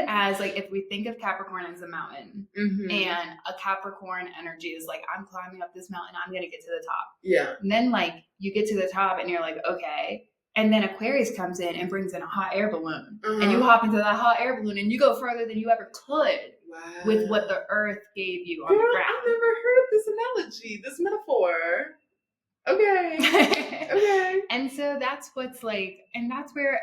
it as like, if we think of Capricorn as a mountain, and a Capricorn energy is like, I'm climbing up this mountain, I'm going to get to the top. Yeah. And then like you get to the top and you're like, okay. And then Aquarius comes in and brings in a hot air balloon. And you hop into that hot air balloon and you go further than you ever could with what the earth gave you on the ground. I've never heard this analogy, this metaphor. Okay. Okay. And so that's what's like, and that's where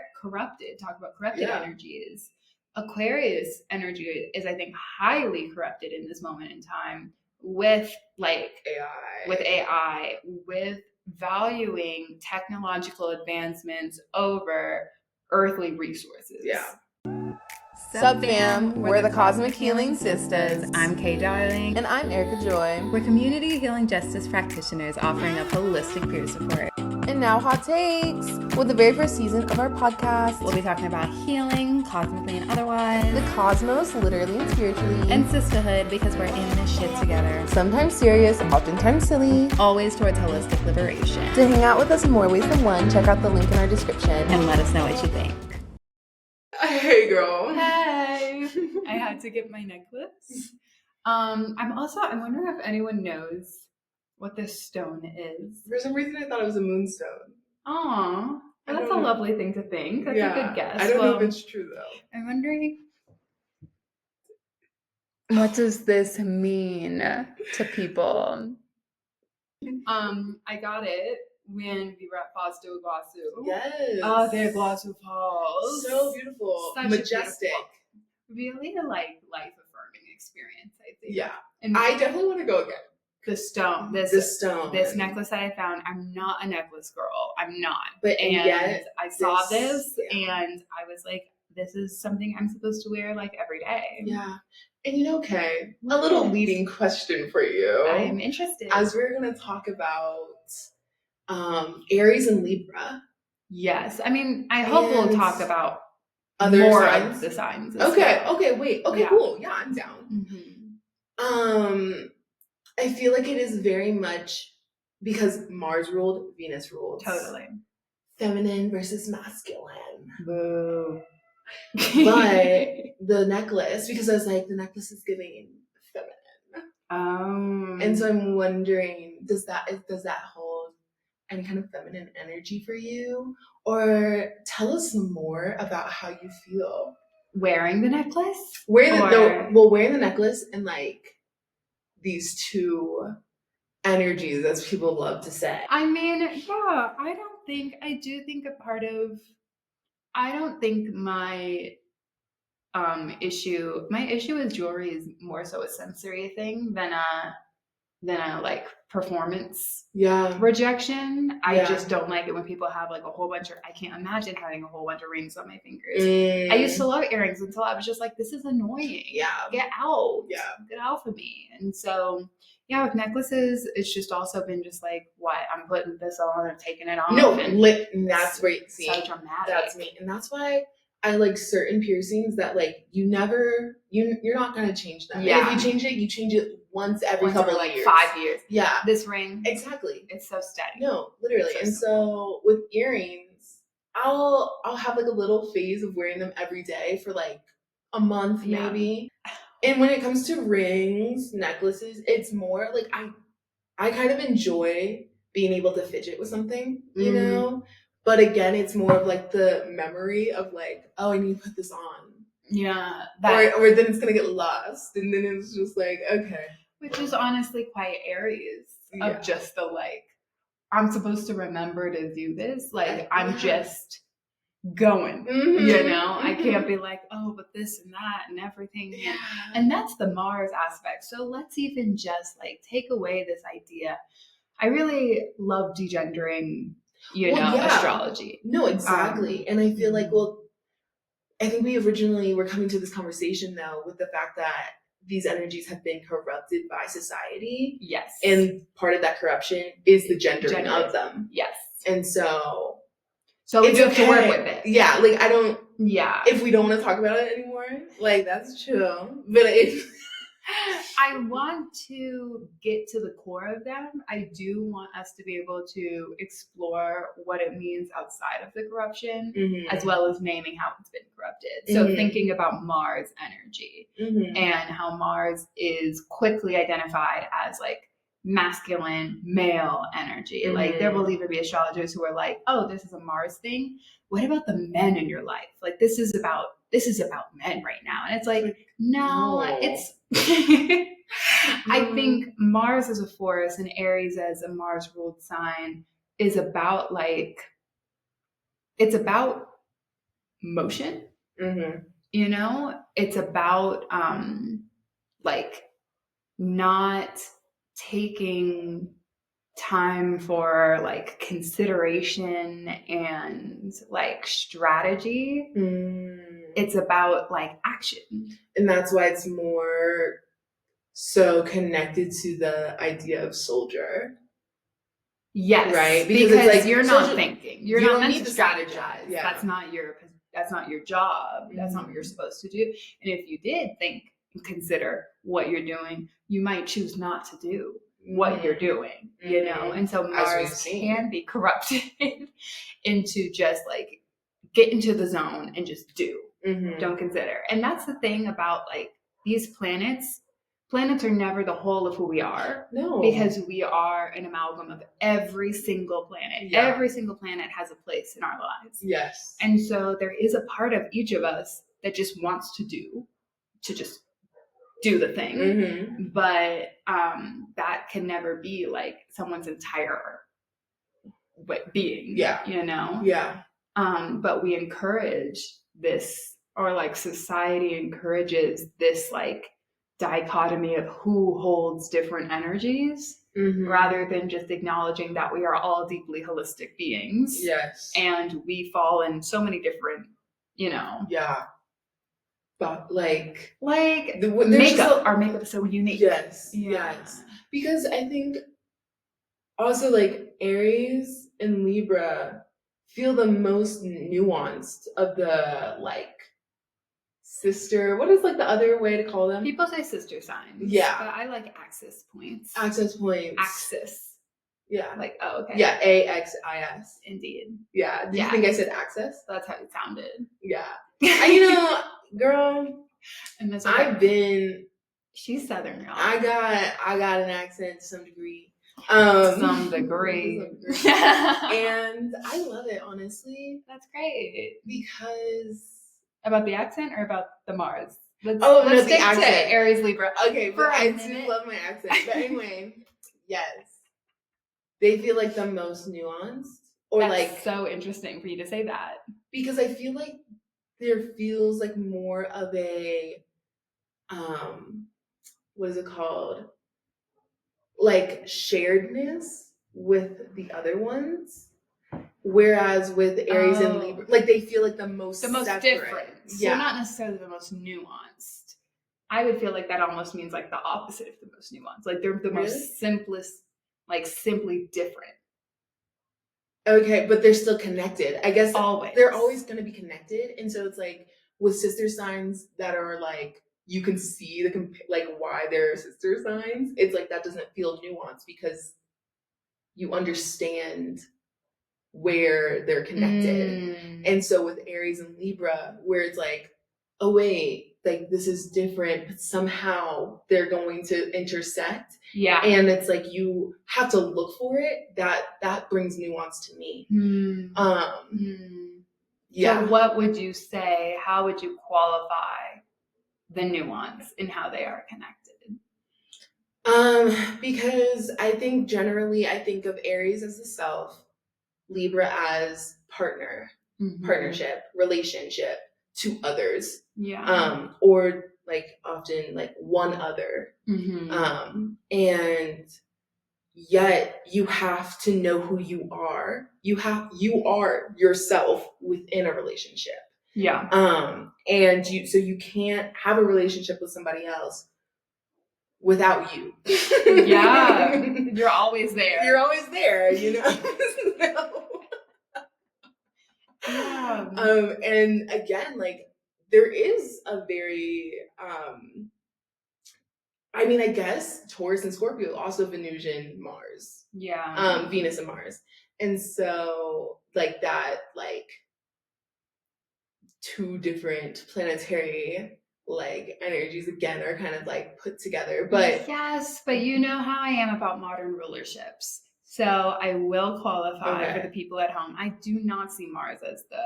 talk about corrupted energy is. Aquarius energy is, I think, highly corrupted in this moment in time with like AI, with valuing technological advancements over earthly resources. Yeah. Sup fam, we're the Cosmic Healing Sisters. I'm Kay Darling. And I'm Erica Joy. We're community healing justice practitioners offering up holistic peer support. And now hot takes. With the very first season of our podcast, we'll be talking about healing, cosmically and otherwise. The cosmos, literally and spiritually. And sisterhood, because we're in this shit together. Sometimes serious, oftentimes silly. Always towards holistic liberation. To hang out with us in more ways than one, check out the link in our description. And let us know what you think. Hey girl. Hey. I had to get my necklace. I'm wondering if anyone knows what this stone is. For some reason I thought it was a moonstone. Aw. That's a lovely thing to think. That's a good guess. I don't know if it's true though. I'm wondering, what does this mean to people? I got it when we were at Foz do Iguaçu. Yes. Oh, the Iguaçu Falls. So beautiful. Majestic. Really like life-affirming experience, I think. Yeah. And I definitely want to go again. This necklace that I found. I'm not a necklace girl. I'm not. And yet I saw this and I was like, this is something I'm supposed to wear like every day. Yeah. And you know, Kay, a little leading question for you. I'm interested. As we're going to talk about Aries and Libra. Yes. I mean, I hope we'll talk about other more signs. of the signs. Okay. Wait. Okay, cool. Yeah, I'm down. Mm-hmm. I feel like it is very much because Mars ruled, Venus ruled. Totally. Feminine versus masculine. Boo. But the necklace, because I was like, the necklace is giving feminine. And so I'm wondering, does that hold any kind of feminine energy for you? Or tell us more about how you feel. Wearing the necklace? Wearing the necklace and like these two energies, as people love to say. I mean, yeah, I don't think my issue with jewelry is more so a sensory thing than a like performance rejection. I just don't like it when people have like a whole bunch of, I can't imagine having a whole bunch of rings on my fingers. I used to love earrings until I was just like, this is annoying. Yeah. Get out. Yeah. Get out of me. And so, yeah, with necklaces, it's just also been just like, what? I'm putting this on and taking it off. No, that's great. See, so dramatic. That's me. And that's why I like certain piercings that like you're not going to change them. Yeah. And if you change it once every couple of years. 5 years. Yeah. This ring. Exactly. It's so steady. No, literally. And so with earrings, I'll have like a little phase of wearing them every day for like a month maybe. And when it comes to rings, necklaces, it's more like I kind of enjoy being able to fidget with something, you know? But again, it's more of like the memory of like, oh, I need to put this on. Yeah. Or then it's going to get lost. And then it's just like, okay. Which is honestly quite Aries of just the like, I'm supposed to remember to do this. Like, I'm just going, you know? I can't be like, oh, but this and that and everything. Yeah. And that's the Mars aspect. So let's even just like take away this idea. I really love degendering, astrology. No, exactly. And I feel like, I think we originally were coming to this conversation though with the fact that these energies have been corrupted by society. Yes. And part of that corruption is the gendering of them. Yes. And so we do have to work with it. Yeah. Like if we don't want to talk about it anymore, like that's chill. But I want to get to the core of them. I do want us to be able to explore what it means outside of the corruption, as well as naming how it's been corrupted. So thinking about Mars energy and how Mars is quickly identified as like masculine male energy. Like there will even be astrologers who are like, oh, this is a Mars thing. What about the men in your life? Like this is about men right now. And it's like, no. It's I think Mars as a force and Aries as a Mars ruled sign is about like, it's about motion. You know, it's about like not taking time for like consideration and like strategy. It's about like action. And that's why it's more so connected to the idea of soldier. Yes. Right? Because it's like you're not thinking. You're not meant to strategize. Yeah. That's not your job. That's not what you're supposed to do. And if you did think and consider what you're doing, you might choose not to do what you're doing, you know? And so Mars can be corrupted into just like get into the zone and just do. Don't consider. And that's the thing about like these planets. Planets are never the whole of who we are. No. Because we are an amalgam of every single planet. Yeah. Every single planet has a place in our lives. Yes. And so there is a part of each of us that just wants to just do the thing. But that can never be like someone's entire being. Yeah. You know? Yeah. But we encourage this, or like society encourages this like dichotomy of who holds different energies, rather than just acknowledging that we are all deeply holistic beings. Yes. And we fall in so many different, you know. Yeah. But like makeup. Our makeup is so unique. Yes. Yeah. Yes. Because I think also like Aries and Libra feel the most nuanced of the like sister. What is like the other way to call them? People say sister signs. Yeah. But I like axis points. Axis points. Axis. Yeah. Like, oh, okay. Yeah, AXIS. Indeed. Yeah. Did you think I said access? That's how it sounded. Yeah. You know, girl, and this she's Southern, y'all. I got an accent to some degree. Some degree. And I love it, honestly. That's great. Because about the accent or about the Mars? Let's the stick accent. To Aries Libra. Okay, but I do love my accent. But anyway, yes. They feel like the most nuanced. Or That's like so interesting for you to say that. Because I feel like there feels like more of a what is it called? Like sharedness with the other ones. Whereas with Aries and Libra, like they feel like the most separate. Different. Yeah. So not necessarily the most nuanced. I would feel like that almost means like the opposite of the most nuanced. Like they're the most simplest, like simply different. Okay, but they're still connected. I guess always. They're always going to be connected. And so it's like with sister signs that are like, you can see like why they're sister signs. It's like that doesn't feel nuanced because you understand where they're connected. And so with Aries and Libra, where it's like, oh wait, like this is different, but somehow they're going to intersect. Yeah. And it's like you have to look for it. That brings nuance to me. Yeah. So what would you say? How would you qualify the nuance in how they are connected? Because I think generally I think of Aries as the self, Libra as partner, partnership, relationship to others. Yeah. Or like often like one other. And yet you have to know who you are. You are yourself within a relationship. Yeah. And you can't have a relationship with somebody else without you. Yeah. You're always there. You're always there, you know? Yeah. And again, like there is a very I mean, I guess Taurus and Scorpio, also Venusian Mars. Yeah. Venus and Mars. And so like that, like two different planetary like energies again are kind of like put together. But yes, but you know how I am about modern rulerships. So I will qualify for the people at home. I do not see Mars as the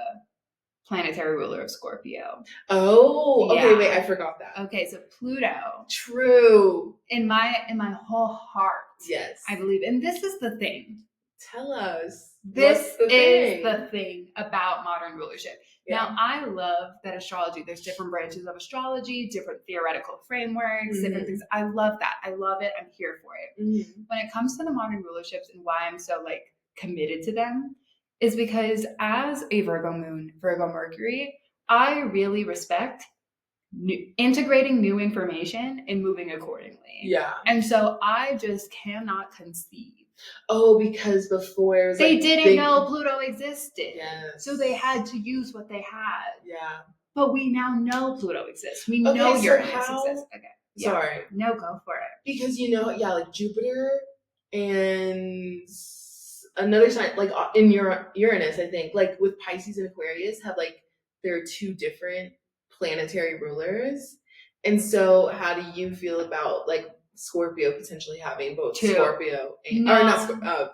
planetary ruler of Scorpio. Oh, okay, wait, I forgot that. Okay, so Pluto. True. In my whole heart. Yes. I believe. And this is the thing. Tell us. This is the thing about modern rulership. Yeah. Now, I love that astrology, there's different branches of astrology, different theoretical frameworks, different things. I love that. I love it. I'm here for it. When it comes to the modern rulerships and why I'm so like committed to them is because as a Virgo moon, Virgo Mercury, I really respect integrating new information and moving accordingly. Yeah. And so I just cannot conceive. Oh, because before it was they didn't know Pluto existed. Yes. So they had to use what they had. Yeah. But we now know Pluto exists. We know Uranus exists. Okay. Yeah. Sorry. No, go for it. Because like Jupiter and another sign, like in Uranus, I think, like with Pisces and Aquarius, have like there are two different planetary rulers. And so how do you feel about like Scorpio potentially having both Scorpio and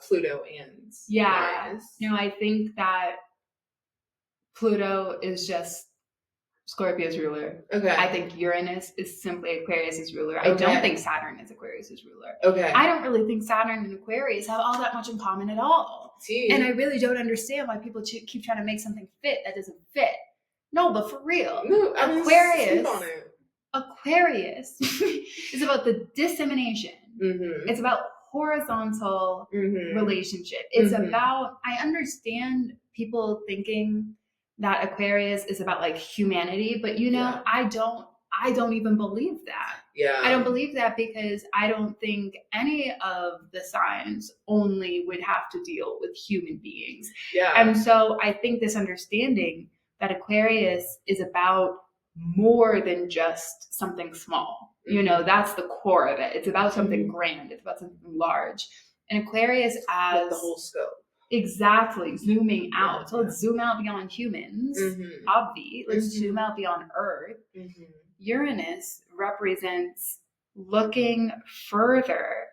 Pluto and Mars? No, I think that Pluto is just Scorpio's ruler. Okay. I think Uranus is simply Aquarius's ruler. Okay. I don't think Saturn is Aquarius's ruler. Okay. I don't really think Saturn and Aquarius have all that much in common at all. And I really don't understand why people keep trying to make something fit that doesn't fit. No, but for real. No, Aquarius is about the dissemination. It's about horizontal relationship. It's about, I understand people thinking that Aquarius is about like humanity, but I don't even believe that. Yeah. I don't believe that because I don't think any of the signs only would have to deal with human beings. Yeah. And so I think this understanding that Aquarius is about more than just something small. That's the core of it. It's about something grand. It's about something large. And Aquarius as the whole scope. Exactly. Zooming out. So let's zoom out beyond humans. Obvi. Let's zoom out beyond Earth. Uranus represents looking further,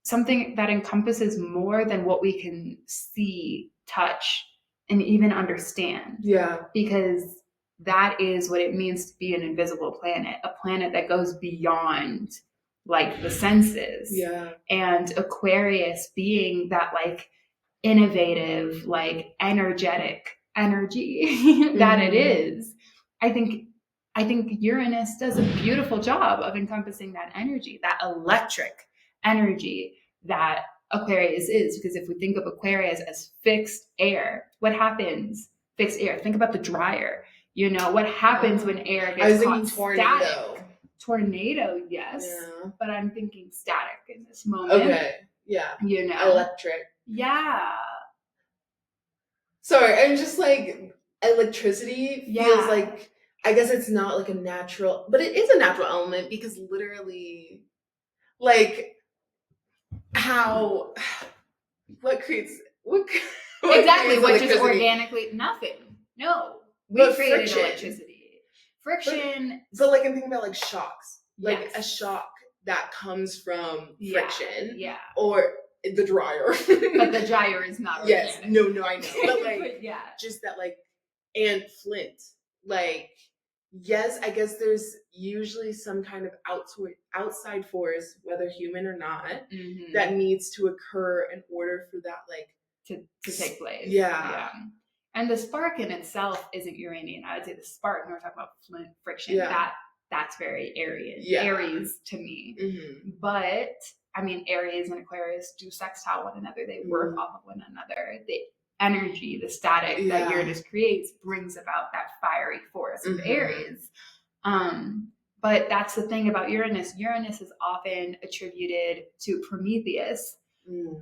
something that encompasses more than what we can see, touch, and even understand. Yeah. Because that is what it means to be an invisible planet, a planet that goes beyond like the senses. Yeah. And Aquarius being that like innovative, like energetic energy that it is. I think Uranus does a beautiful job of encompassing that energy, that electric energy that Aquarius is. Because if we think of Aquarius as fixed air, what happens? Fixed air. Think about the dryer. What happens when air gets hot? Tornado. Tornado, yes. Yeah. But I'm thinking static in this moment. Okay. Yeah. Electric. Yeah. Sorry, I'm just like electricity feels like, I guess it's not like a natural, but it is a natural element because literally, like, what creates exactly, what just organically, nothing. No, we created electricity. Friction. But like I'm thinking about like shocks, like a shock that comes from friction, or the dryer. But the dryer is not organic. Yes, no, I know, but like, just that like, and flint, like. Yes, I guess there's usually some kind of outside force, whether human or not, that needs to occur in order for that like to take place. Yeah. And the spark in itself isn't Uranian. I would say the spark, when we're talking about flint friction, that's very Aries to me. But I mean, Aries and Aquarius do sextile one another. They work off of one another. The energy, the static that Uranus creates brings about that fiery force of Aries. But that's the thing about Uranus. Uranus is often attributed to Prometheus,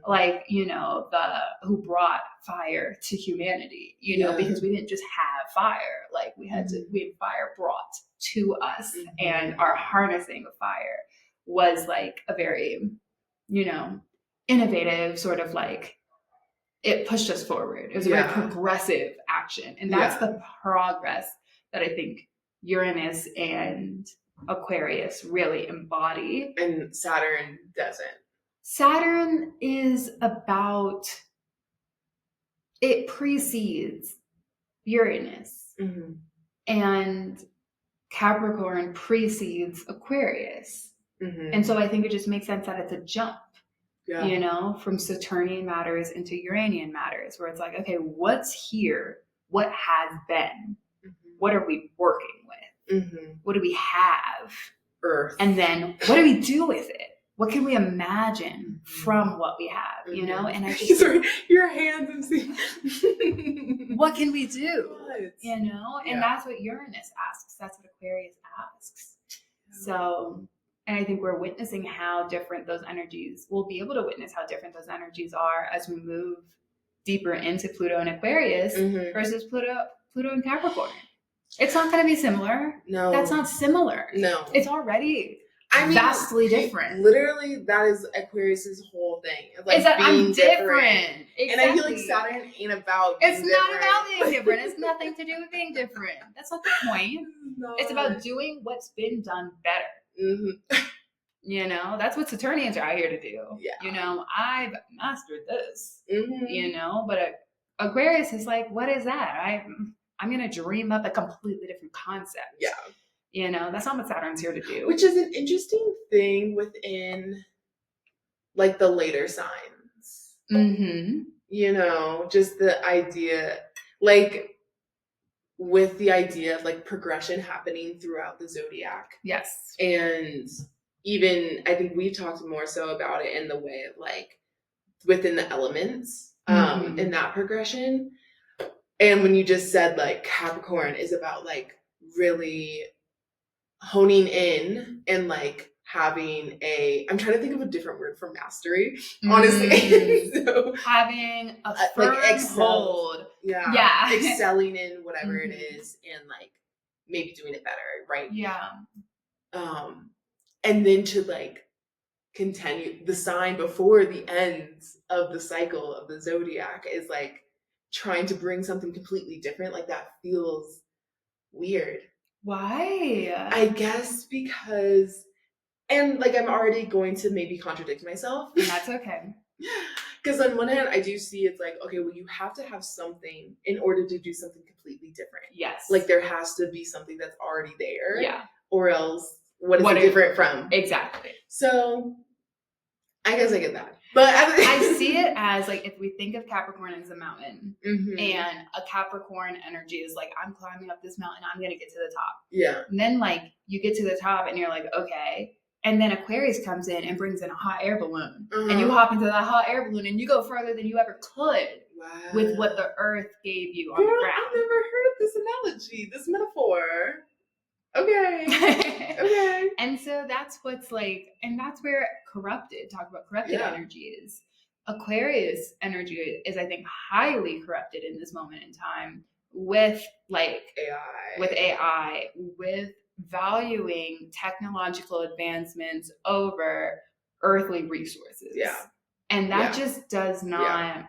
like, who brought fire to humanity, because we didn't just have fire. Like we had fire brought to us and our harnessing of fire. was like a very, innovative sort of like, it pushed us forward. It was a very progressive action. And that's the progress that I think Uranus and Aquarius really embody. And Saturn doesn't. Saturn is about, it precedes Uranus. Mm-hmm. And Capricorn precedes Aquarius. Mm-hmm. And so I think it just makes sense that it's a jump, from Saturnian matters into Uranian matters, where it's like, okay, what's here? What has been? Mm-hmm. What are we working with? Mm-hmm. What do we have? Earth. And then what do we do with it? What can we imagine from what we have, And I just... Sorry, your hands and see. What can we do? What? And that's what Uranus asks. That's what Aquarius asks. So, and I think we're witnessing how different those energies, we'll be able to witness how different those energies are as we move deeper into Pluto and Aquarius versus Pluto and Capricorn. It's not going to be similar. No. That's not similar. No. It's already vastly different. Literally, that is Aquarius's whole thing. It's like is that being I'm different. Exactly. And I feel like Saturn ain't about being It's not about being different. It's nothing to do with being different. That's not the point. No. It's about doing what's been done better. Mm-hmm. That's what Saturnians are out here to do. Yeah. I've mastered this. Mm-hmm. But Aquarius is like, what is that? I'm going to dream up a completely different concept. Yeah. That's not what Saturn's here to do. Which is an interesting thing within, like, the later signs. Mm-hmm. Just the idea, like, with the idea of, like, progression happening throughout the zodiac. Yes. And even, I think we talked more so about it in the way of, like, within the elements, in that progression. And when you just said, like, Capricorn is about, like, really honing in and, like, having I'm trying to think of a different word for mastery, honestly. So, having a firm hold. Yeah. Excelling in whatever it is and, like, maybe doing it better, right? Yeah. And then to, like, continue, the sign before the end of the cycle of the zodiac is, like, trying to bring something completely different. Like, that feels weird. Why? I guess because, and, like, I'm already going to maybe contradict myself. And that's okay. Because on one hand, I do see it's like, okay, well, you have to have something in order to do something completely different. Yes. Like, there has to be something that's already there. Yeah. Or else, what is it different from? Exactly. So, I guess I get that. But I see it as, like, if we think of Capricorn as a mountain, and a Capricorn energy is like, I'm climbing up this mountain, I'm going to get to the top. Yeah. And then, like, you get to the top and you're like, okay. And then Aquarius comes in and brings in a hot air balloon. And you hop into that hot air balloon and you go further than you ever could with what the earth gave you on the ground. I've never heard this analogy, this metaphor. Okay. Okay. And so that's what's like, and that's where talk about corrupted energy is. Aquarius energy is, I think, highly corrupted in this moment in time with, like, AI, with valuing technological advancements over earthly resources. Yeah. And that just does not,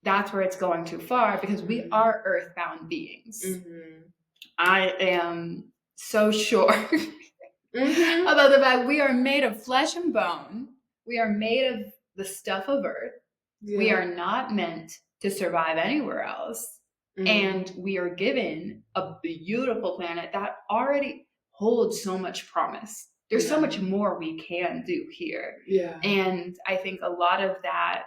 that's where it's going too far, because we are earthbound beings. I am so sure about the fact we are made of flesh and bone. We are made of the stuff of earth. We are not meant to survive anywhere else. And we are given a beautiful planet that already holds so much promise. There's so much more we can do here. And I think a lot of that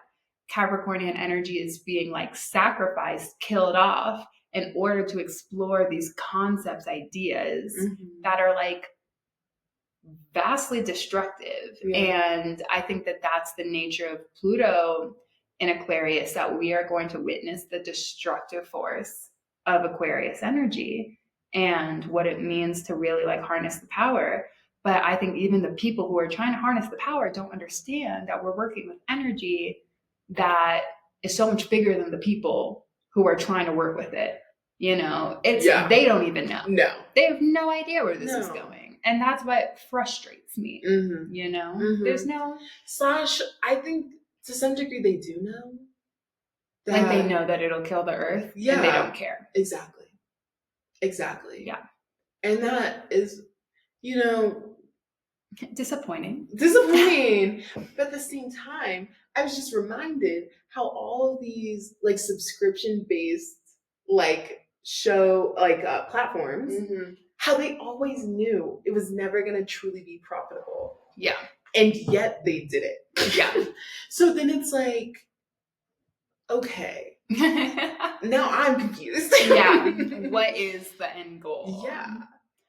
Capricornian energy is being, like, sacrificed, killed off in order to explore these concepts, ideas that are, like, vastly destructive. And I think that that's the nature of Pluto in Aquarius, that we are going to witness the destructive force of Aquarius energy and what it means to really, like, harness the power. But I think even the people who are trying to harness the power don't understand that we're working with energy that is so much bigger than the people who are trying to work with it. You know, they don't even know. No. They have no idea where this is going. And that's what frustrates me. You know? There's no... I think to some degree they do know. Like they know that it'll kill the earth and they don't care. Exactly. Yeah. And that is, you know... Disappointing. But at the same time, I was just reminded how all of these like subscription-based like show like platforms, how they always knew it was never going to truly be profitable. Yeah. And yet they did it. Yeah. So then it's like, okay, now I'm confused. Yeah. What is the end goal? Yeah.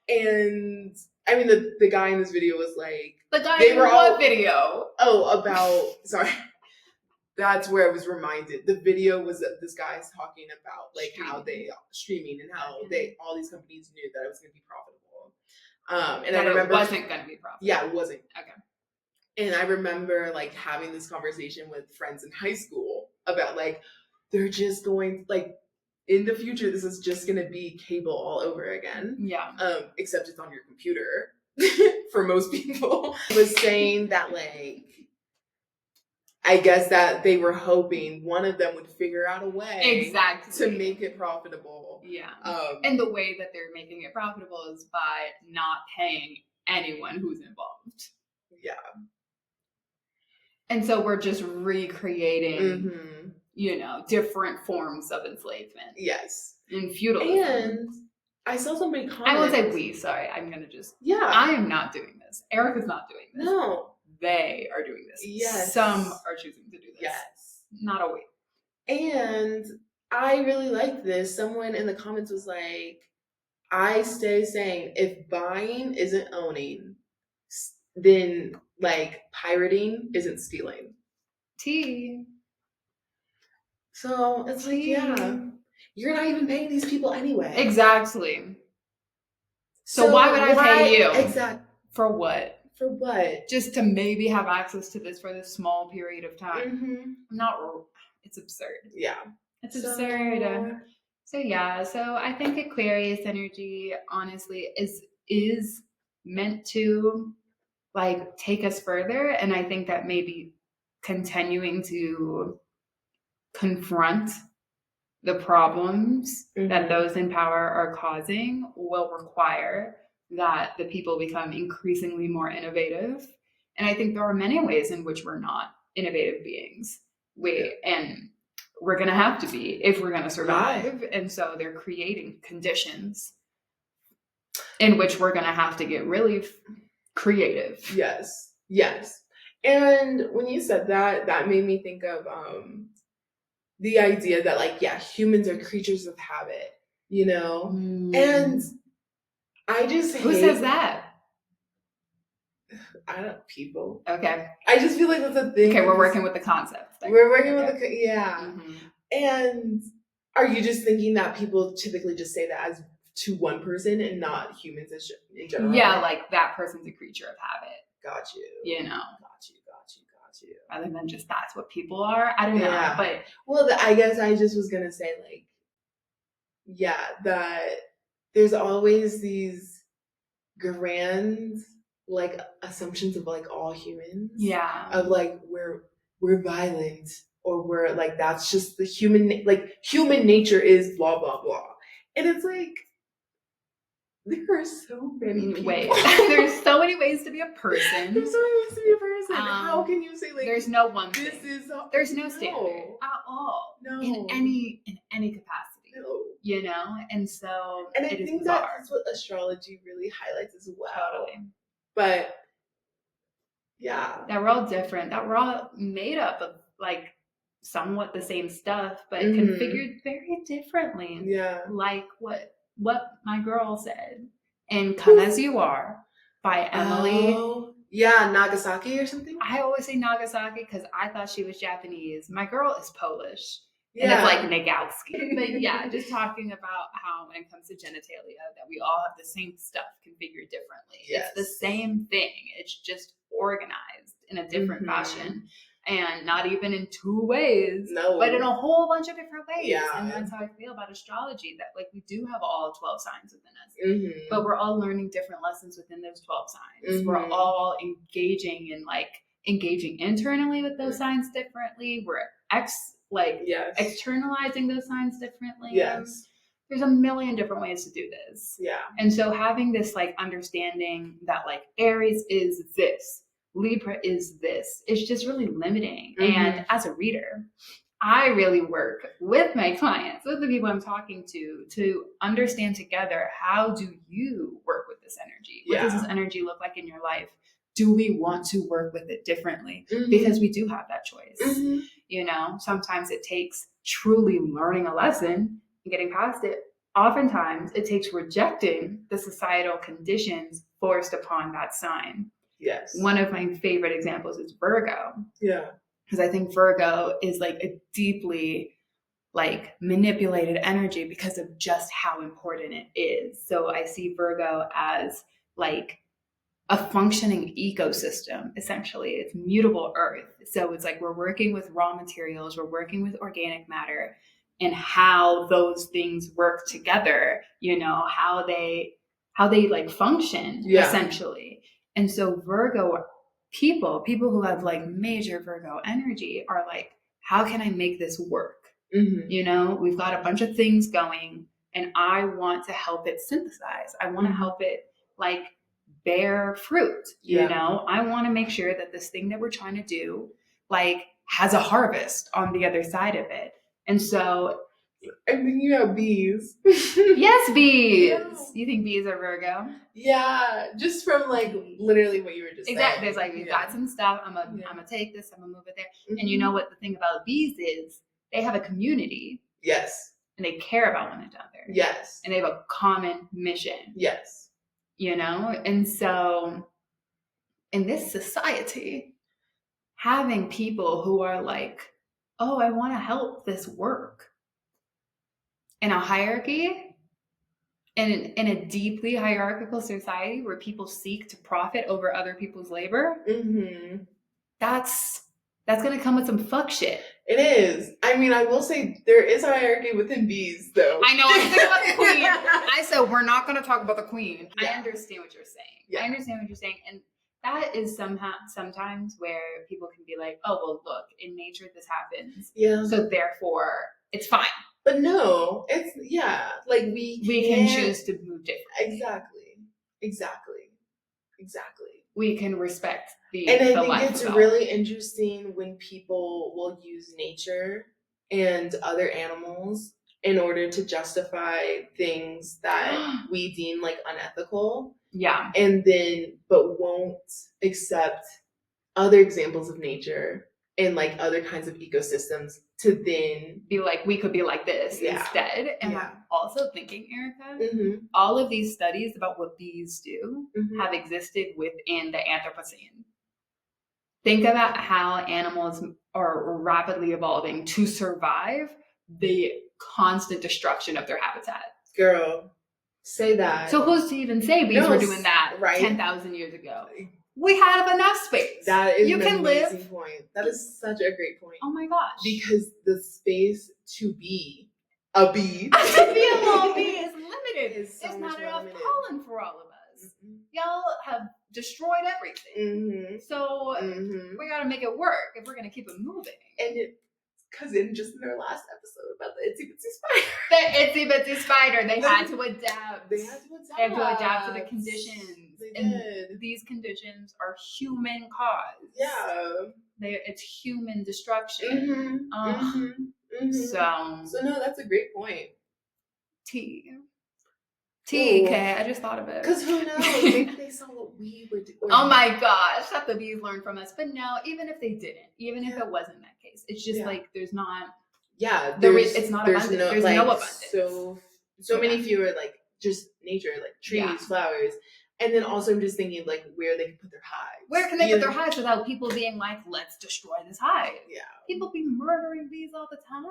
And I mean, the guy in this video was like, the guy in what video? Sorry. That's where I was reminded. The video was this guy's talking about like how they streaming and how all these companies knew that it was going to be profitable. And I remember it wasn't going to be profitable. Yeah, it wasn't. Okay. And I remember like having this conversation with friends in high school about like they're just going like in the future this is just going to be cable all over again. Yeah. Except it's on your computer for most people. Was saying that like I guess that they were hoping one of them would figure out a way to make it profitable. Yeah. And the way that they're making it profitable is by not paying anyone who's involved. Yeah. And so we're just recreating, you know, different forms of enslavement. Yes. And feudalism. And I saw somebody comment. I won't say we, sorry. I'm going to just. Yeah. I am not doing this. Erica's not doing this. No. They are doing this. Yes. Some are choosing to do this. Yes. Not a we. And I really liked this. Someone in the comments was like, I stay saying, if buying isn't owning, then like pirating isn't stealing. Tea. So it's like, yeah, you're not even paying these people anyway. Exactly. So why would I pay you? Exactly. For what? For what? Just to maybe have access to this for this small period of time. It's absurd. Yeah. It's absurd. So I think Aquarius energy honestly is meant to like take us further, and I think that maybe continuing to confront the problems that those in power are causing will require that the people become increasingly more innovative. And I think there are many ways in which we're not innovative beings. And we're going to have to be if we're going to survive. Yeah. And so they're creating conditions in which we're going to have to get really creative. Yes. And when you said that, that made me think of the idea that like, humans are creatures of habit, you know? And I just Who says that? People. Okay. I just feel like that's a thing. Okay, we're working with the concept. We're working with And are you just thinking that people typically just say that as to one person and not humans in general? Yeah, like that person's a creature of habit. Got you. You know. Got you. Rather than just that's what people are. I don't know. But I guess I just was gonna say like, that there's always these grand like assumptions of like all humans. Yeah. Of like we're violent or we're like that's just the human nature is blah blah blah. And it's like there are so many ways. There's so many ways to be a person. There's so many ways to be a person. How can you say like there's no one thing. There's no standard at all. No. In any capacity. No. You know? And so I think that's what astrology really highlights as well. Totally. But that we're all different. That we're all made up of like somewhat the same stuff, but configured very differently. Yeah. Like what my girl said in Come As You Are by Emily. Nagasaki or something? I always say Nagasaki because I thought she was Japanese. My girl is Polish. And it's like Nagalski. But just talking about how when it comes to genitalia, that we all have the same stuff configured differently. Yes. It's the same thing. It's just organized in a different fashion. And not even in 2 ways, No. but in a whole bunch of different ways. Yeah. And that's how I feel about astrology, that like we do have all 12 signs within us, Mm-hmm. but we're all learning different lessons within those 12 signs. Mm-hmm. We're all engaging internally with those signs differently. We're externalizing those signs differently. Yes. There's a million different ways to do this. Yeah. And so having this like understanding that like Aries is this, Libra is this, it's just really limiting. Mm-hmm. And as a reader, I really work with my clients, with the people I'm talking to understand together, how do you work with this energy? What does this energy look like in your life? Do we want to work with it differently? Mm-hmm. Because we do have that choice. Mm-hmm. You know, sometimes it takes truly learning a lesson and getting past it. Oftentimes it takes rejecting the societal conditions forced upon that sign. Yes. One of my favorite examples is Virgo. Yeah. Because I think Virgo is like a deeply like manipulated energy because of just how important it is. So I see Virgo as like a functioning ecosystem, essentially. It's mutable earth. So it's like we're working with raw materials, we're working with organic matter, and how those things work together, you know, how they like function, essentially. And so Virgo people who have like major Virgo energy are like, how can I make this work? Mm-hmm. You know, we've got a bunch of things going and I want to help it synthesize. I want to help it like bear fruit. You know, I want to make sure that this thing that we're trying to do like has a harvest on the other side of it. And so and then you have bees. Yes, bees. Yeah. You think bees are Virgo? Yeah, just from like literally what you were just exactly. saying. There's like we've got some stuff. I'm gonna take this. I'm gonna move it there. Mm-hmm. And you know what the thing about bees is? They have a community. Yes. And they care about one another. Yes. And they have a common mission. Yes. You know, and so in this society, having people who are like, oh, I want to help this work in a hierarchy, in a deeply hierarchical society where people seek to profit over other people's labor, that's going to come with some fuck shit. It is. I mean, I will say there is a hierarchy within bees, though. I know. I'm thinking about the queen. I said we're not going to talk about the queen. Yeah. I understand what you're saying. Yeah. I understand what you're saying, and that is sometimes where people can be like, oh, well, look, in nature this happens. Yeah. So therefore, it's fine. But no, it's like we can choose to move differently. Exactly. We can respect the and I the think life it's development. really interesting when people will use nature and other animals in order to justify things that we deem like unethical. Yeah. And then but won't accept other examples of nature and like other kinds of ecosystems to then be like, we could be like this instead. And I'm also thinking, Erica, all of these studies about what bees do have existed within the Anthropocene. Think about how animals are rapidly evolving to survive the constant destruction of their habitat. Girl, say that. So who's to even say bees were doing that 10,000 years ago? We have enough space. That is you an can amazing live. point. That is such a great point. Oh my gosh. Because the space to be a bee. To be a little bee is limited. It's not enough limited. pollen for all of us. Y'all have destroyed everything. So we gotta make it work if we're gonna keep it moving. And because in our last episode about the itsy bitsy spider. The itsy bitsy spider, they had to adapt. They had to adapt to the conditions. They did. These conditions are human caused. Yeah. It's human destruction. So no, that's a great point. Okay, I just thought of it. Because who knows? Maybe they saw what we were doing. Oh my gosh, that the bees learned from us. But no, even if they didn't, even if it wasn't that case, it's just like there's not. Yeah, it's not abundant. There's no abundance. So many fewer like just nature, like trees, flowers. And then also I'm just thinking like where they can put their hives. Where can they put their hives without people being like, let's destroy this hive? Yeah. People be murdering bees all the time.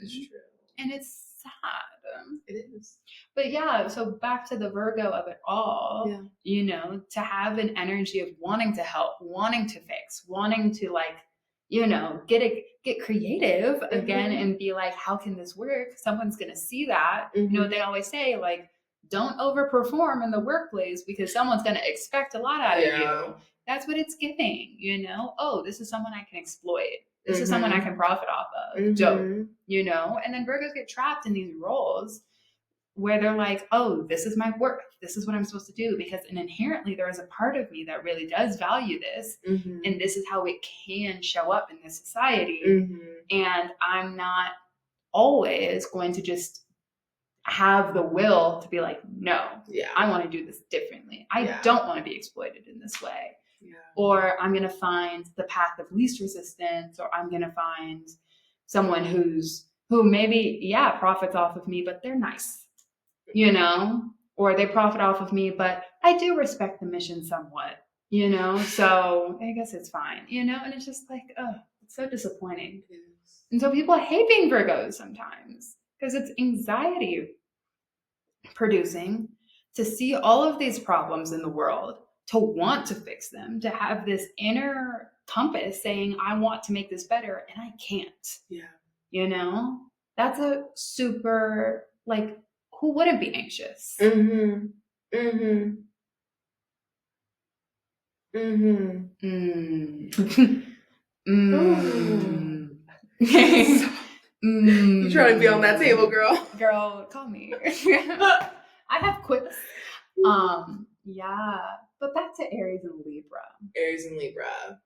It's true. And it's sad. It is. But yeah, so back to the Virgo of it all, you know, to have an energy of wanting to help, wanting to fix, wanting to like get creative again and be like, how can this work? Someone's going to see that. They always say, like, don't overperform in the workplace because someone's going to expect a lot out of you. That's what it's giving, Oh, this is someone I can exploit. This is someone I can profit off of. Dope, And then Virgos get trapped in these roles where they're like, oh, this is my worth. This is what I'm supposed to do, because inherently there is a part of me that really does value this. And this is how it can show up in this society. And I'm not always going to just have the will to be like, no, I want to do this differently. I don't want to be exploited in this way. Or I'm going to find the path of least resistance, or I'm going to find someone who maybe, profits off of me, but they're nice. Or they profit off of me, but I do respect the mission somewhat, so I guess it's fine, and it's just like, oh, it's so disappointing. And so people hate being Virgos sometimes because it's anxiety producing to see all of these problems in the world, to want to fix them, to have this inner compass saying, I want to make this better, and I can't. That's a super, like, who wouldn't be anxious? You trying to be on that table, girl? Girl, call me. I have quips. But back to Aries and Libra.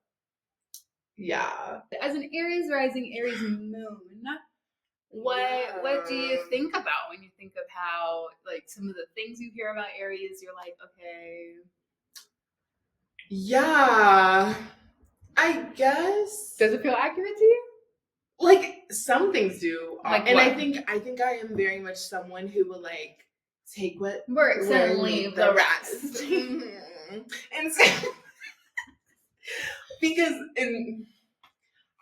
Yeah. As an Aries rising, Aries moon, what do you think about when you think of how, like, some of the things you hear about Aries, you're like, okay. Yeah. I guess. Does it feel accurate to you? Like, some things do. Like and what? I think I am very much someone who will, like, take what works and leave the rest. And so, because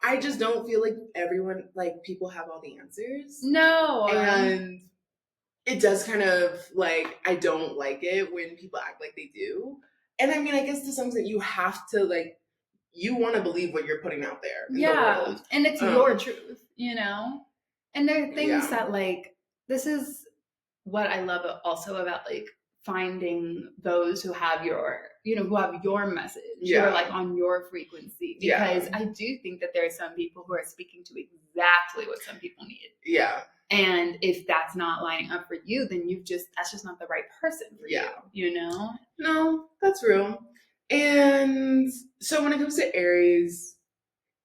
I just don't feel like everyone, like, people have all the answers. No. And it does kind of, like, I don't like it when people act like they do. And I mean, I guess to some extent you have to, like, you want to believe what you're putting out there in the world. And it's your truth, And there are things that, like, this is what I love also about, like, finding those who have your, who have your message, who are, like, on your frequency. Because I do think that there are some people who are speaking to exactly what some people need. And if that's not lining up for you, then that's just not the right person for you, No, that's real. And so when it comes to Aries,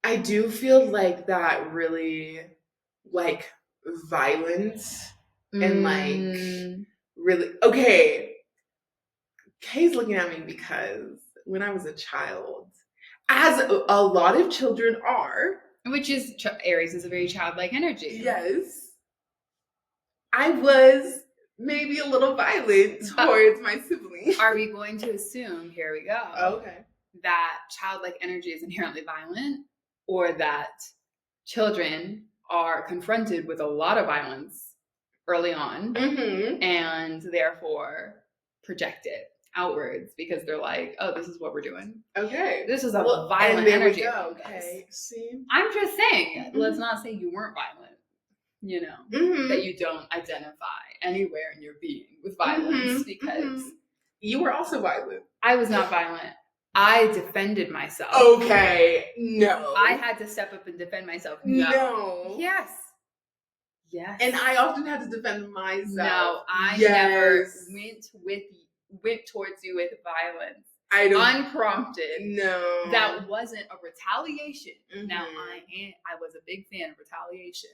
I do feel like that really, like, violent and, like, really, okay, Kay's looking at me because when I was a child, as a lot of children are, which is, Aries is a very childlike energy. Yes. I was maybe a little violent towards my siblings. Are we going to assume, here we go, okay, that childlike energy is inherently violent, or that children are confronted with a lot of violence early on and therefore project it outwards because they're like, oh, this is what we're doing. Okay. This is a violent energy. Okay. See? I'm just saying, let's not say you weren't violent. That you don't identify anywhere in your being with violence because you were also violent. I was not violent. I defended myself. Okay. No. I had to step up and defend myself. No. Yes. Yes. And I often had to defend myself. No, I never went towards you with violence. Unprompted. No. That wasn't a retaliation. Now I was a big fan of retaliation.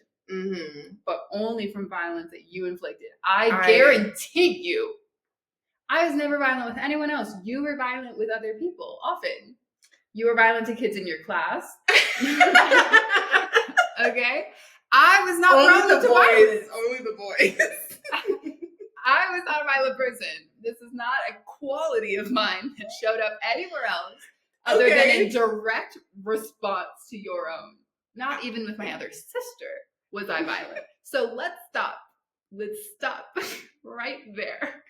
But only from violence that you inflicted. I guarantee you, I was never violent with anyone else. You were violent with other people, often. You were violent to kids in your class. Okay? I was not violent to violence. Only the boys. I was not a violent person. This is not a quality of mine that showed up anywhere else other than in direct response to your own. Not even with my other sister was I violent. So let's stop. Let's stop right there.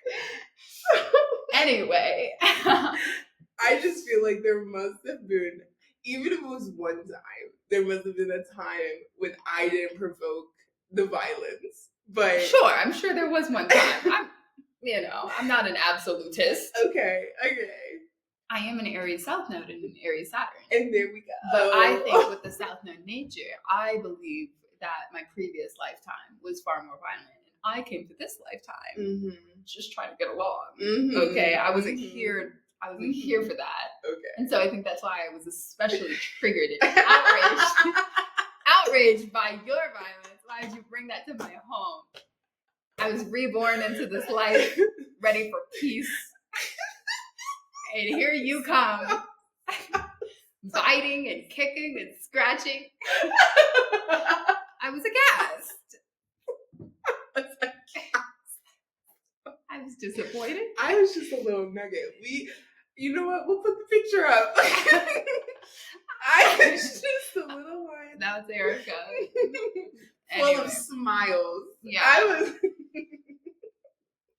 Anyway. I just feel like there must have been, even if it was one time, there must have been a time when I didn't provoke the violence. But sure, I'm sure there was one time. I'm not an absolutist. Okay. I am an Aries South Node and an Aries Saturn. And there we go. But I think with the South Node nature, I believe that my previous lifetime was far more violent. And I came to this lifetime just trying to get along. Okay, I wasn't here. I wasn't here for that. Okay. And so I think that's why I was especially triggered and outraged by your violence. Why did you bring that to my home? I was reborn into this life, ready for peace. And here you come, biting and kicking and scratching. I was aghast. I was disappointed. I was just a little nugget. You know what? We'll put the picture up. I was just a little one. That was Erica. Full of smiles. Yeah. I was.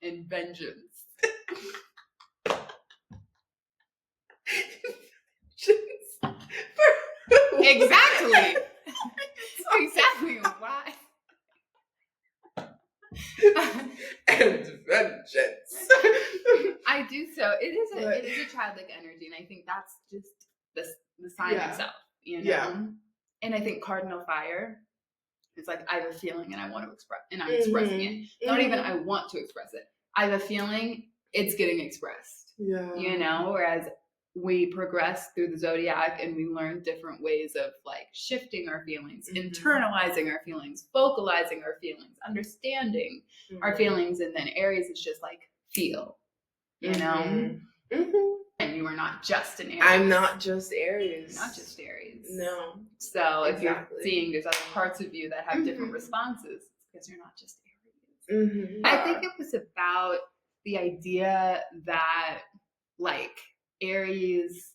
And vengeance. Exactly. Exactly why. And vengeance. I do so. It is a childlike energy, and I think that's just the sign itself, Yeah. And I think cardinal fire is like, I have a feeling and I want to express, and I'm expressing it. Not even I want to express it. I have a feeling it's getting expressed. Yeah. Whereas we progress through the zodiac and we learn different ways of like shifting our feelings, internalizing our feelings, vocalizing our feelings, understanding our feelings. And then Aries is just like, feel, and you are not just an Aries. I'm not just Aries. Not just Aries. No. So if you're seeing there's other parts of you that have different responses, it's because you're not just Aries. I think it was about the idea that like Aries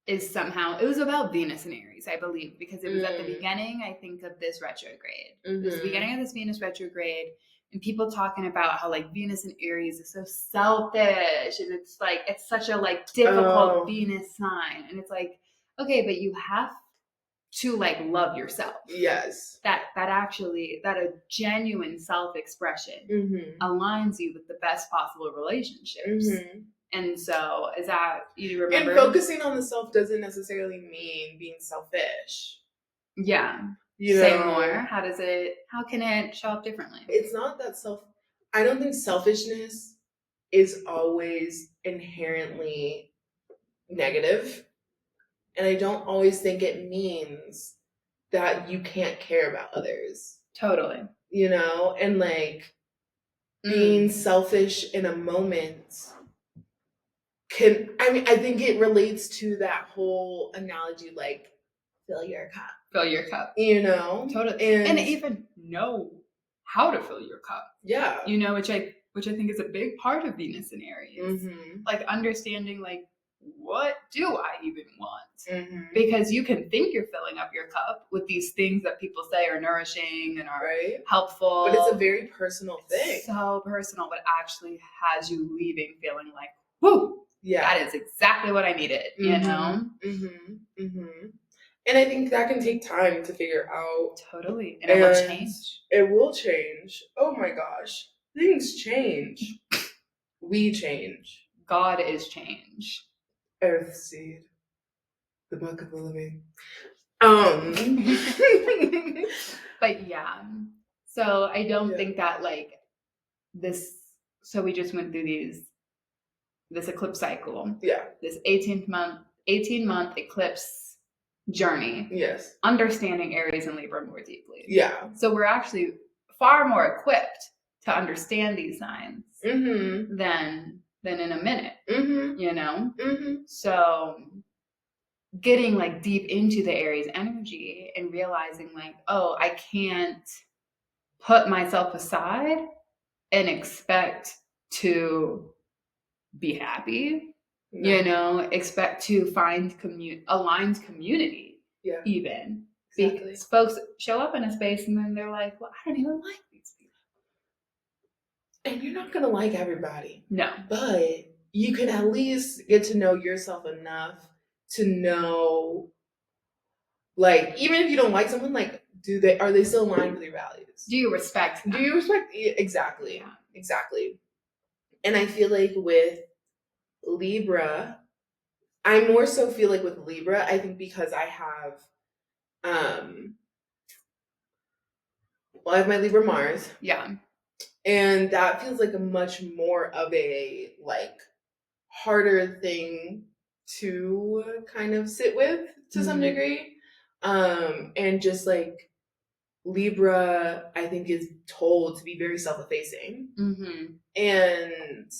is somehow, it was about Venus and Aries, I believe, because it was at the beginning, I think, of this retrograde. It was the beginning of this Venus retrograde, and people talking about how like Venus and Aries is so selfish, and it's like, it's such a like difficult Venus sign. And it's like, okay, but you have to like love yourself. Yes. That a genuine self-expression aligns you with the best possible relationships. And so is that, you remember? And focusing on the self doesn't necessarily mean being selfish. Yeah. Say more. How can it show up differently? It's not that I don't think selfishness is always inherently negative. And I don't always think it means that you can't care about others. Totally. And like being selfish in a moment I think it relates to that whole analogy, like fill your cup. Fill your cup. Totally. And even know how to fill your cup. Yeah. Which I think is a big part of Venus and Aries. Like understanding like, what do I even want? Because you can think you're filling up your cup with these things that people say are nourishing and are helpful. But it's a very personal thing. So personal, but actually has you leaving feeling like, whoo, that is exactly what I needed, And I think that can take time to figure out. Totally. And it will change. It will change. Oh my gosh. Things change. We change. God is change. Earth seed. The book of the living. But yeah. So I don't think that like this, so we just went through this eclipse cycle. Yeah. This 18 month eclipse journey. Yes. Understanding Aries and Libra more deeply. Yeah. So we're actually far more equipped to understand these signs than in a minute. So getting like deep into the Aries energy and realizing like, oh, I can't put myself aside and expect to be happy, expect to find aligned community, even. Exactly. Because folks show up in a space and then they're like, well, I don't even like these people. And you're not going to like everybody. No. But you can at least get to know yourself enough to know, Like, even if you don't like someone, like, are they still aligned with your values? Do you respect them? Do you respect? Exactly. Yeah. Exactly. And I feel like with Libra, I more so feel like with Libra, I think because I have, I have my Libra Mars. Yeah. And that feels like a much more of a, like, harder thing to kind of sit with to some degree. And just like Libra, I think, is told to be very self-effacing. And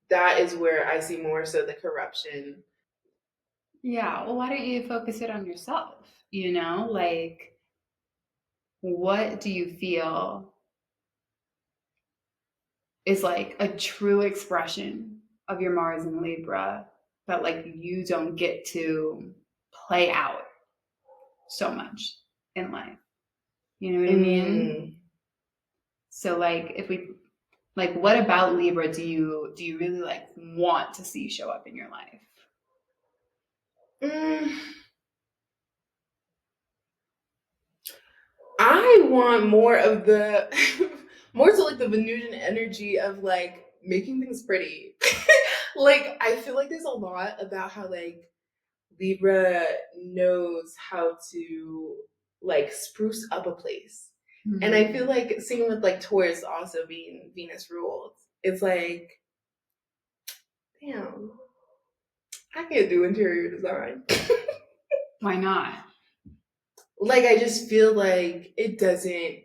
that is where I see more so the corruption. Yeah. Well, why don't you focus it on yourself? You know, like, what do you feel is like a true expression of your Mars in Libra that like you don't get to play out so much in life? You know what I mean? So like, if we like, what about Libra do you really like want to see show up in your life? I want more of the more so like the Venusian energy of like making things pretty. Like, I feel like there's a lot about how like Libra knows how to like spruce up a place. And I feel like same with like Taurus also being Venus ruled. It's like, damn, I can't do interior design. Why not? Like, I just feel like it doesn't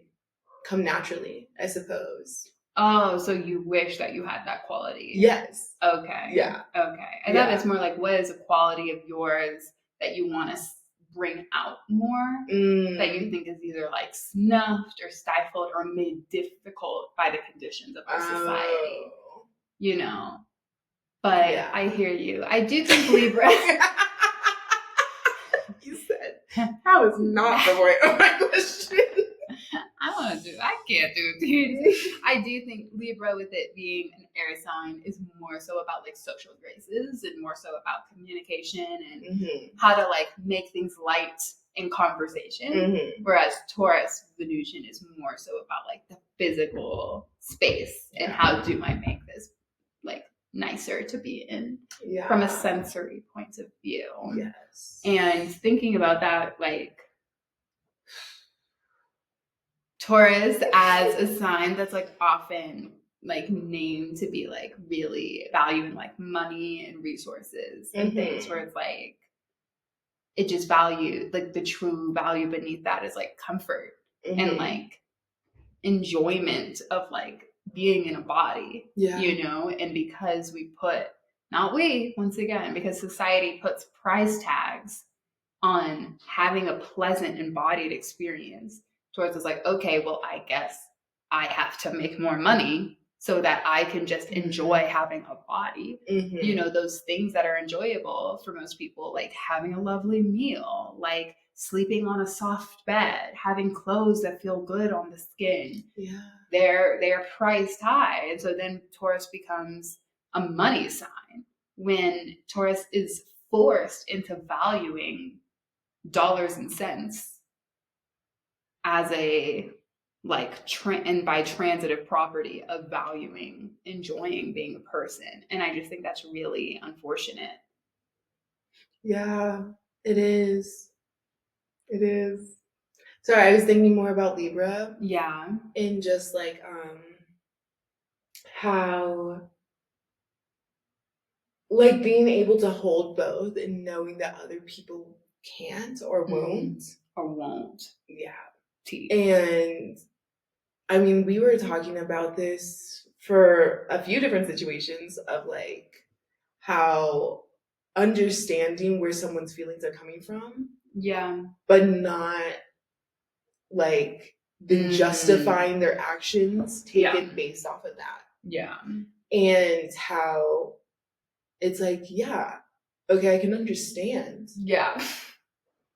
come naturally, I suppose. Oh, so you wish that you had that quality? Yes. Okay. Yeah. Okay. I thought it's more like, what is a quality of yours that you want to bring out more, that you think is either like snuffed or stifled or made difficult by the conditions of our society? You know? But yeah. I hear you. I do think Libra... You said, that was not the point of my question. I can't do it. I do think Libra, with it being an air sign, is more so about like social graces and more so about communication and how to like make things light in conversation. Whereas Taurus Venusian is more so about like the physical space and how do I make this like nicer to be in from a sensory point of view. Yes. And thinking about that, like, Taurus as a sign that's like often like named to be like really valuing like money and resources and things, where it's like it just valued like the true value beneath that is like comfort and like enjoyment of like being in a body, you know. And because we put, not we, once again, because society puts price tags on having a pleasant embodied experience, towards it's like, okay, well, I guess I have to make more money so that I can just enjoy having a body. You know, those things that are enjoyable for most people, like having a lovely meal, like sleeping on a soft bed, having clothes that feel good on the skin. They're priced high. And so then Taurus becomes a money sign when Taurus is forced into valuing dollars and cents as a like and by transitive property of valuing, enjoying being a person. And I just think that's really unfortunate. Yeah, it is. It is. Sorry, I was thinking more about Libra. Yeah. And just like how like being able to hold both and knowing that other people can't or won't. Yeah. And I mean, we were talking about this for a few different situations of like how understanding where someone's feelings are coming from. But not like then justifying their actions taken based off of that. And how it's like, okay, I can understand.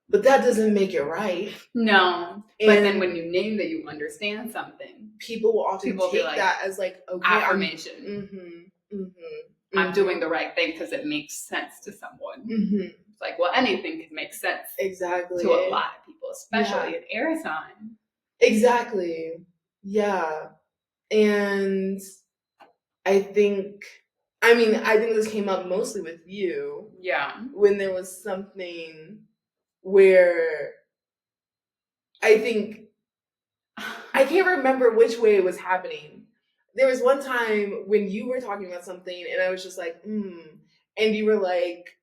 But that doesn't make it right. No. And but then when you name that you understand something, people will often take like, that as like, okay, affirmation. I'm doing the right thing because it makes sense to someone. It's like, well, anything can make sense exactly to a lot of people. especially an air sign. Exactly. Yeah. And I think this came up mostly with you. Yeah. When there was something where I think, I can't remember which way it was happening. There was one time when you were talking about something and I was just like, and you were like,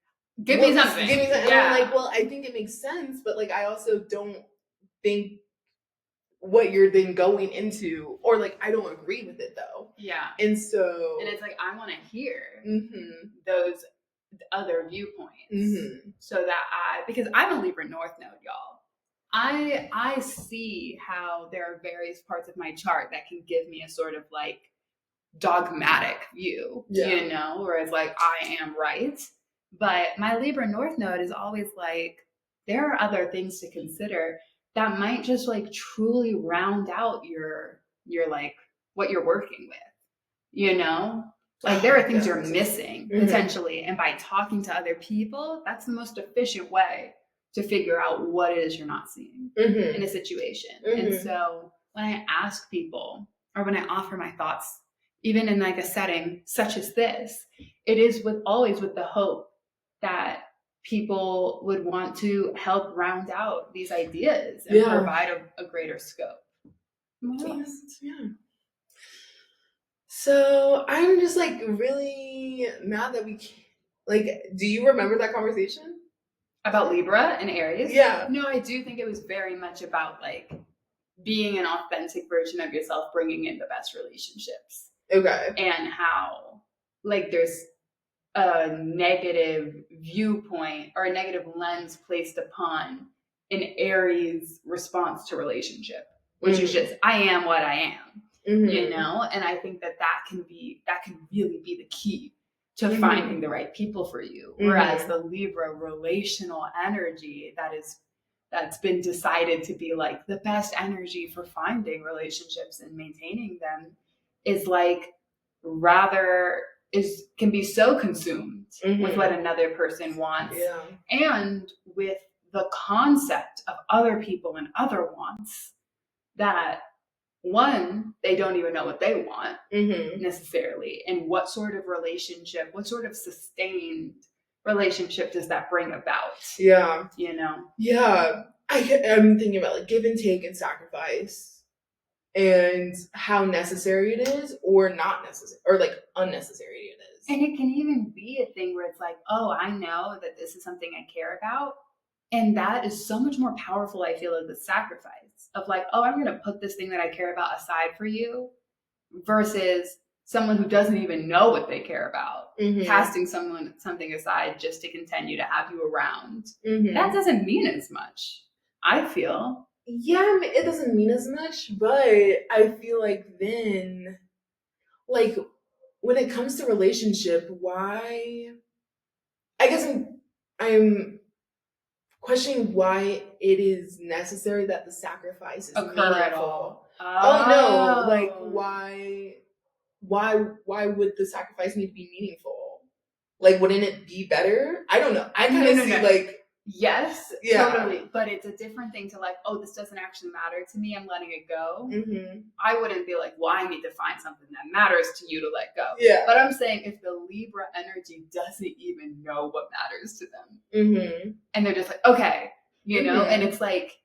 give me something. And I'm like, well, I think it makes sense, but like I also don't think what you're then going into, or like I don't agree with it though. Yeah. And it's like I want to hear those other viewpoints, so that because I'm a Libra North Node, y'all. I see how there are various parts of my chart that can give me a sort of like dogmatic view, you know, where it's like I am right. But my Libra North Node is always like, there are other things to consider that might just like truly round out your like what you're working with, you know? Like there are things you're missing potentially. And by talking to other people, that's the most efficient way to figure out what it is you're not seeing in a situation. And so when I ask people, or when I offer my thoughts, even in like a setting such as this, it is always with the hope that people would want to help round out these ideas and provide a greater scope. Yeah. So I'm just like really mad that we can't, like, do you remember that conversation? About Libra and Aries? Yeah. No, I do think it was very much about like being an authentic version of yourself, bringing in the best relationships. Okay. And how like there's a negative viewpoint or a negative lens placed upon an Aries response to relationship, which is just, I am what I am, you know? And I think that can really be the key to finding the right people for you. Whereas the Libra relational energy that's been decided to be like the best energy for finding relationships and maintaining them is like can be so consumed with what another person wants and with the concept of other people and other wants that one, they don't even know what they want necessarily, and what sort of relationship, what sort of sustained relationship does that bring about? Yeah. You know? Yeah. I'm thinking about like give and take and sacrifice and how necessary it is or not necessary or like unnecessary it is. And it can even be a thing where it's like, oh, I know that this is something I care about. And that is so much more powerful, I feel, as the sacrifice of like, oh, I'm going to put this thing that I care about aside for you versus someone who doesn't even know what they care about, casting something aside just to continue to have you around. That doesn't mean as much, I feel. Yeah, it doesn't mean as much, but I feel like then, like, when it comes to relationship, why? I guess I'm questioning why it is necessary that the sacrifice is meaningful. Oh no, like why would the sacrifice need to be meaningful? Like, wouldn't it be better? I don't know. I kind of see like. Yes, totally. But it's a different thing to like, oh, this doesn't actually matter to me. I'm letting it go. I wouldn't be like, well, I need to find something that matters to you to let go. Yeah. But I'm saying if the Libra energy doesn't even know what matters to them, and they're just like, okay, you know, and it's like,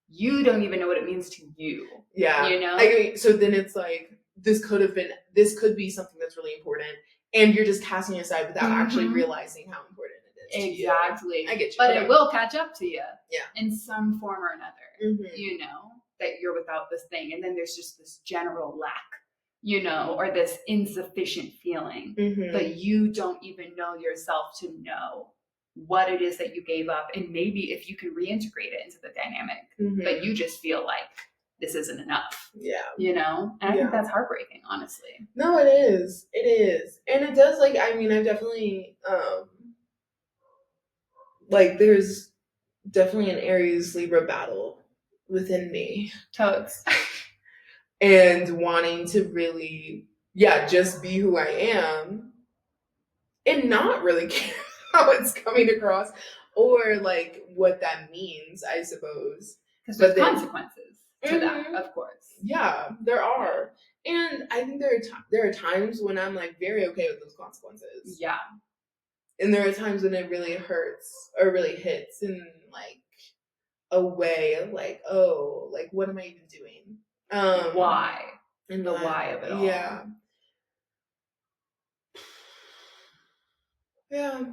you don't even know what it means to you. Yeah. You know? I mean, so then it's like, this could be something that's really important, and you're just casting it aside without actually realizing how important it is. Exactly. I get you. But it will catch up to you. Yeah. In some form or another. You know, that you're without this thing. And then there's just this general lack, you know, or this insufficient feeling. But you don't even know yourself to know what it is that you gave up. And maybe if you can reintegrate it into the dynamic, but you just feel like this isn't enough. Yeah. You know? And I think that's heartbreaking, honestly. No, it is. It is. And it does, like, I mean, I've definitely, like, there's definitely an Aries Libra battle within me. Totes. And wanting to really, just be who I am and not really care how it's coming across. or like what that means, I suppose. Because there's consequences to that, of course. Yeah, there are. And I think there are times when I'm like very okay with those consequences. Yeah. And there are times when it really hurts or really hits in like a way of like, oh, like what am I even doing? Why? And the why of it all. Yeah. Yeah.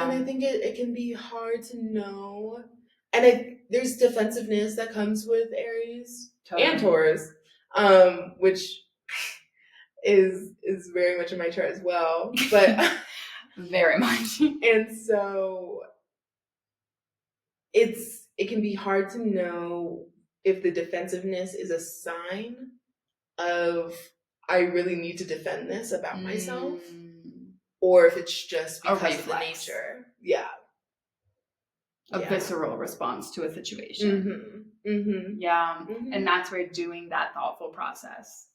And I think it can be hard to know. And there's defensiveness that comes with Aries and Taurus, which is very much in my chart as well. But very much. And so it can be hard to know if the defensiveness is a sign of I really need to defend this about myself, or if it's just because of the nature. Yeah. A visceral response to a situation. Yeah. And that's where doing that thoughtful process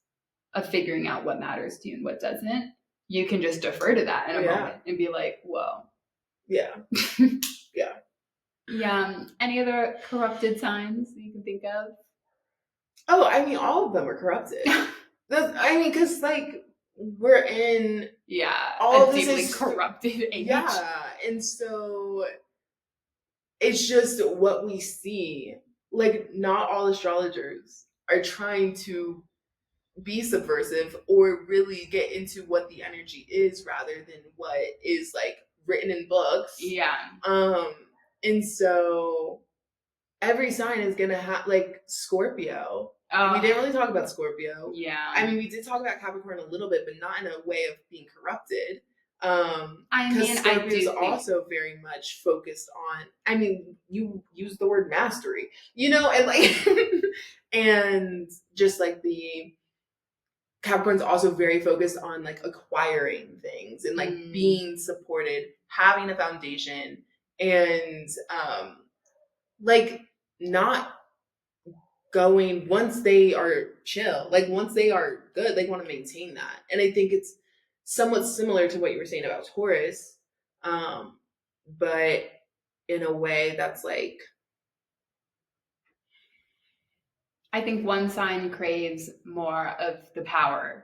of figuring out what matters to you and what doesn't, you can just defer to that in a moment and be like, whoa. Yeah. Yeah. Yeah. Any other corrupted signs that you can think of? Oh, I mean, all of them are corrupted. Because like we're in all of this deeply corrupted age. Yeah, and so it's just what we see. Like, not all astrologers are trying to be subversive or really get into what the energy is, rather than what is like written in books. Yeah. And so every sign is gonna have like Scorpio. We didn't really talk about Scorpio. Yeah. I mean, we did talk about Capricorn a little bit, but not in a way of being corrupted. I mean, Scorpio is also very much focused on, I mean, you use the word mastery, and like, and just like the Capricorn's also very focused on like acquiring things and like being supported, having a foundation, and like not going once they are chill, like once they are good, they want to maintain that. And I think it's somewhat similar to what you were saying about Taurus, but in a way that's like, I think one sign craves more of the power,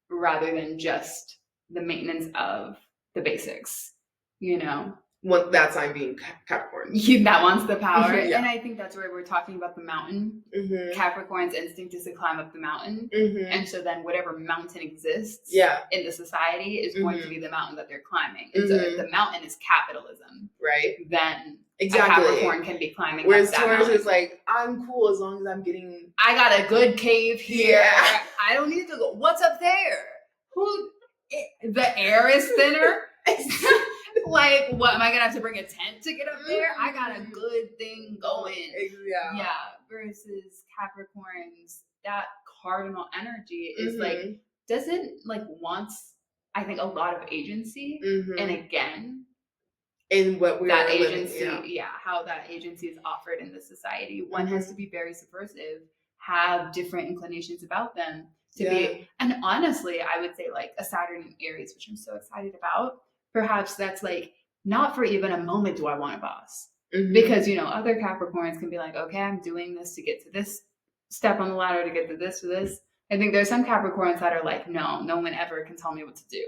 rather than just the maintenance of the basics, What that sign being Capricorn. That wants the power. And I think that's where we're talking about the mountain. Capricorn's instinct is to climb up the mountain. And so then whatever mountain exists in the society is going to be the mountain that they're climbing. And so if the mountain is capitalism, right, then a exactly. Capricorn can be climbing Whereas up that Taurus mountain. is like, I'm cool as long as I'm getting... I got a good cave here. I don't need to go. What's up there? The air is thinner? Like, what, am I gonna have to bring a tent to get up there? I got a good thing going. Yeah. Versus Capricorns, that cardinal energy is like, doesn't like wants, I think, a lot of agency. And again, in what we're that agency, living, how that agency is offered in the society. One has to be very subversive, have different inclinations about them to be, and honestly, I would say like a Saturn in Aries, which I'm so excited about. Perhaps that's like, not for even a moment do I want a boss. Because, other Capricorns can be like, okay, I'm doing this to get to this step on the ladder, to get to this or this. I think there's some Capricorns that are like, no one ever can tell me what to do.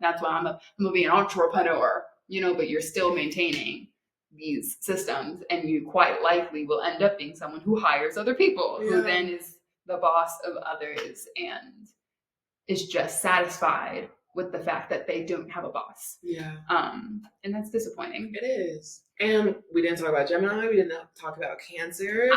That's why I'm gonna be an entrepreneur, but you're still maintaining these systems, and you quite likely will end up being someone who hires other people, who then is the boss of others and is just satisfied with the fact that they don't have a boss. And that's disappointing. It is. And we didn't talk about Gemini. We didn't talk about Cancer.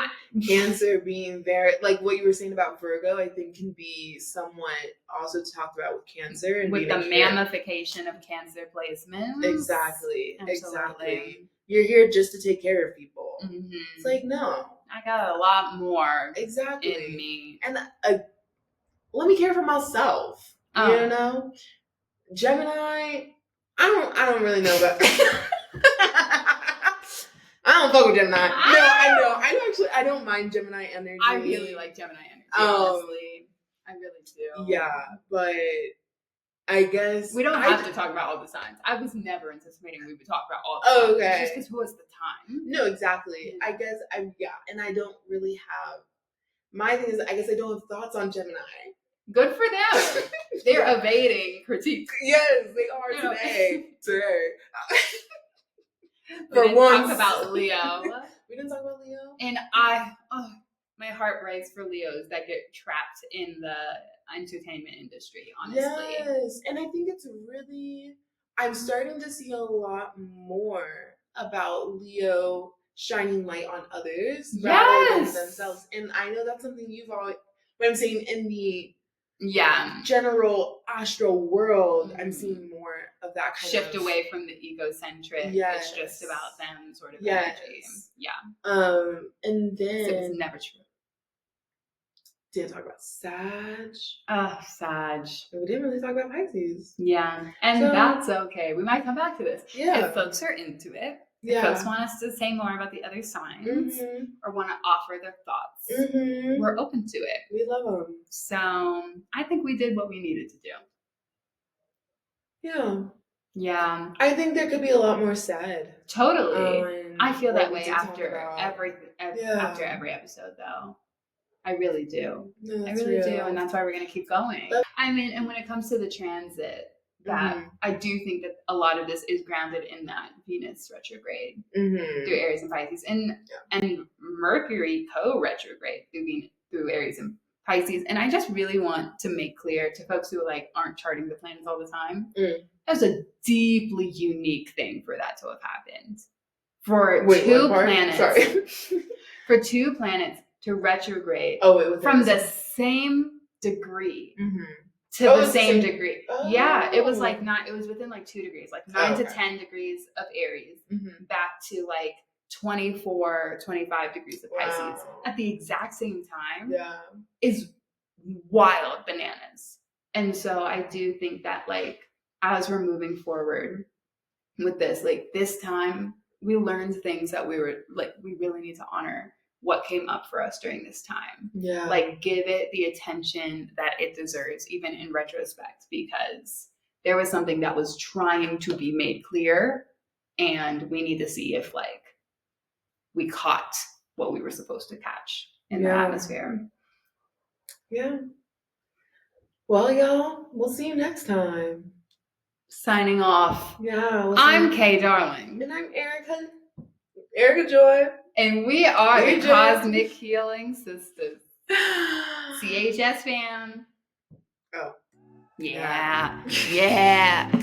Cancer being very, like what you were saying about Virgo, I think can be somewhat also talked about with Cancer. And with the mammification of Cancer placements. Exactly. You're here just to take care of people. It's like, no. I got a lot more in me. And let me care for myself. Gemini, I don't really know about. I don't fuck with Gemini. No, I know. Actually, I don't mind Gemini energy. I really like Gemini energy. Honestly, I really do. Yeah, but I guess we don't have to talk about all the signs. I was never anticipating we would talk about all the signs. Okay. It's just because who was the time? No, exactly. I guess and I don't really have. My thing is, I guess I don't have thoughts on Gemini. Good for them. They're evading critique. Yes, they are today. We didn't talk about Leo. We didn't talk about Leo. And my heart breaks for Leos that get trapped in the entertainment industry, honestly. Yes, and I think it's really, I'm starting to see a lot more about Leo shining light on others rather than themselves. And I know that's something you've always, what I'm saying in the general astral world, I'm seeing more of that kind shift away from the egocentric. It's just about them sort of energy. Yeah. And then it was never true. Didn't talk about Sag. Sag. We didn't really talk about Pisces. Yeah. And that's okay. We might come back to this. Yeah. If folks are into it. If folks want us to say more about the other signs or want to offer their thoughts, we're open to it. We love them. So I think we did what we needed to do. Yeah. Yeah. I think there could be a lot more said. Totally. I feel that way after every episode, though. I really do. No, I really do. And that's why we're going to keep going. I mean, and when it comes to the transit, that I do think that a lot of this is grounded in that Venus retrograde through Aries and Pisces, and Mercury co-retrograde through Aries and Pisces. And I just really want to make clear to folks who aren't charting the planets all the time, that's a deeply unique thing for that to have happened. For two planets, for two planets to retrograde from the same degree. To the same degree. Yeah, it was it was within 2 degrees, 9 to 10 degrees of Aries, back to 24, 25 degrees of Pisces at the exact same time is wild bananas. And so I do think that as we're moving forward with this, this time we learned things that we were we really need to honor what came up for us during this time. Yeah. Give it the attention that it deserves, even in retrospect, because there was something that was trying to be made clear, and we need to see if we caught what we were supposed to catch in the atmosphere. Yeah. Well, y'all, we'll see you next time. Signing off. Yeah. I'm Kay Darling. And I'm Erica Joy. And we are the Cosmic Healing Sisters. CHS fam. Oh. Yeah. Yeah.